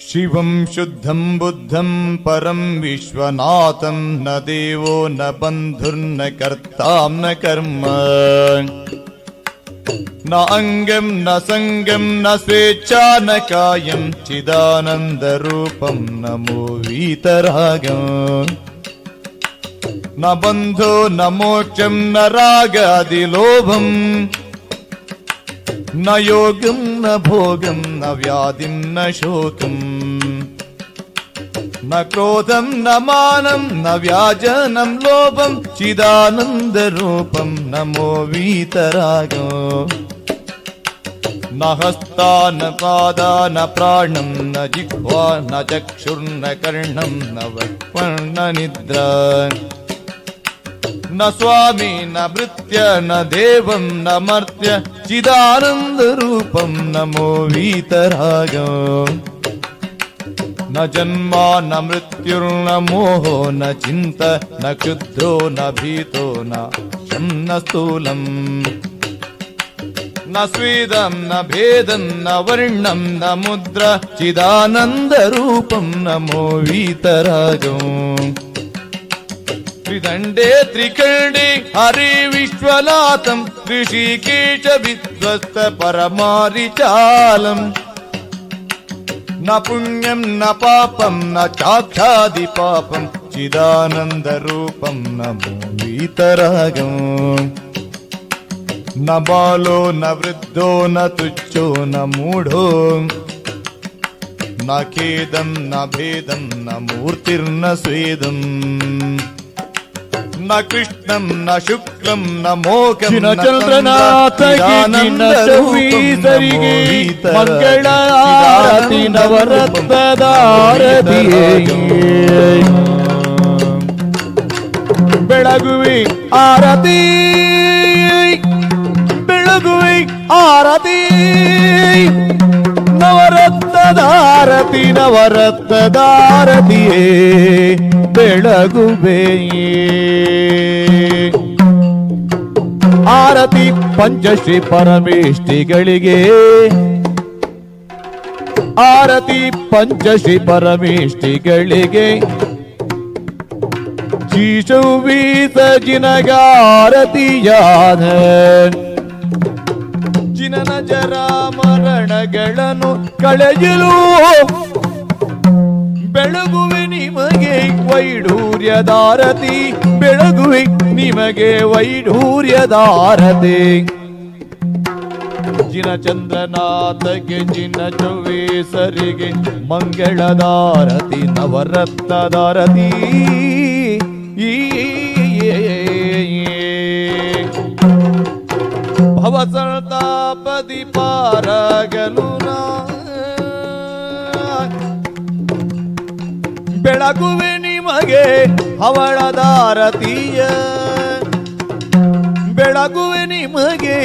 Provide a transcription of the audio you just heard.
ಶಿವಂ ಶುದ್ಧಂ ಬುದ್ಧಂ ಪರಂ ವಿಶ್ವನಾಥಂ ನ ದೇವೋ ನ ಬಂಧುರ್ನ ಕರ್ತಾಂ ನ ಕರ್ಮ ನ ಅಂಗಂ ನ ಸಂಗಂ ನ ಸ್ವೇಚ್ಛಾ ನ ಕಾಯಂ ಚಿದಾನಂದ ರೂಪಂ ನಮೋ ವೀತರಾಗಂ ನ ಬಂಧೋ ನ ಮೋಕ್ಷಂ ನ ರಾಗಾದಿ ಲೋಭಂ ನ ಯೋಗಂ ನ ಭೋಗಂ ನ ವ್ಯಾಧಿಂ ನ ಶೋಕಂ ನ ಕ್ರೋಧಂ ನ ಮಾನಂ ನ ವ್ಯಾಜನಂ ಲೋಭಂ ಚಿದಾನಂದ ರೂಪಂ ನಮೋ ವೀತರಾಗೋ ನ ಹಸ್ತಾ ನ ಪಾದ ನ ಪ್ರಾಣಂ ನ ಜಿಹ್ವಾ ನ ಚಕ್ಷುರ್ನ ಕರ್ಣಂ ನ ವಕ್ಪರ್ಣ ನಿದ್ರಾ ನ ಸ್ವಾಮಿ ನ ಭೃತ್ಯ ನ ದೇವಂ ನ ಮರ್ತ್ಯ ಚಿದಾನಂದ ರೂಪಂ ನಮೋ ವೀತರಾಗೋ ನ ಜನ್ಮ ನ ಮೃತ್ಯುರ್ನ ಮೋಹೋ ನ ಚಿಂತ ನ ಕ್ಷುದ್ರೋ ನ ಭೀತೋ ನ ಶಂ ನ ಸ್ಥೂಲಂ ನ ಸ್ವೇದಂ ನ ಭೇದಂ ನ ವರ್ಣಂ ನ ಮುದ್ರ ಚಿದಾನಂದ ರೂಪಂ ನಮೋ ವೀತರಾಗೋ ತ್ರಿದಂಡೇ ತ್ರಿಕರ್ಣೇ ಹರಿ ವಿಶ್ವನಾಥಂ ಋಷಿಕೇಶ ವಿಧ್ವಸ್ತ ಪರಮಾರಿಚಾಲಂ ನ ಪುಣ್ಯಂ ನ ಪಾಪಂ ನ ಚಾಕ್ಷಾದಿ ಪಾಪಂ ಚಿದಾನಂದ ರೂಪಂ ನಮೋ ವೀತರಾಗಂ ನ ಬಾಲೋ ನ ವೃದ್ಧೋ ನ ತುಚ್ಛೋ ನ ಮೂಢೋ ನ ಖೇದಂ ನ ಭೇದಂ ನ ಮೂರ್ತಿರ್ನ ಸ್ವೇದಂ ನ ಕೃಷ್ಣಂ ನ ಶುಕ್ಲಂ ನ ಮೋಕಂ ನ ಚಂದ್ರನಾಥರಿಗೆ ಮಂಗಳ ಆರತಿ ನವರತ್ನದಾರತಿಯೇ ಬೆಳಗುವಿ ಆರತಿ ಬೆಳಗುವಿ ಆರತಿ ನವರತ್ನದಾರತಿ ನವರತ್ನದಾರತಿಯೇ ಬೆಳಗುವೆ ಆರತಿ ಪಂಚಶ್ರೀ ಪರಮೇಷ್ಠಿಗಳಿಗೆ ಆರತಿ ಪಂಚಶ್ರೀ ಪರಮೇಷ್ಠಿಗಳಿಗೆ ಶಿಶುವೀತ ಜಿನಗಾರತಿಯಾದ ಜಿನನ ಜರ ಮರಣಗಳನ್ನು ಕಳೆಯಲು ಬೆಳಗುವೆ ನಿಮಗೆ ವೈಢೂರ್ಯದಾರತಿ ಬೆಳಗುವೆ ನಿಮಗೆ ವೈಢೂರ್ಯದಾರತಿ ಜಿನ ಚಂದ್ರನಾಥಗೆ ಜಿನ ಚೌವೇಸರಿಗೆ ಮಂಗಳದಾರತಿ ನವರತ್ನದಾರತಿ ಭವಸಂತಾಪದಿ ಪಾರಗಲು ಬೆಳಗುವೆ ನಿಮಗೆ ಹವಳದಾರತಿಯ ಬೆಳಗುವೆ ನಿಮಗೆ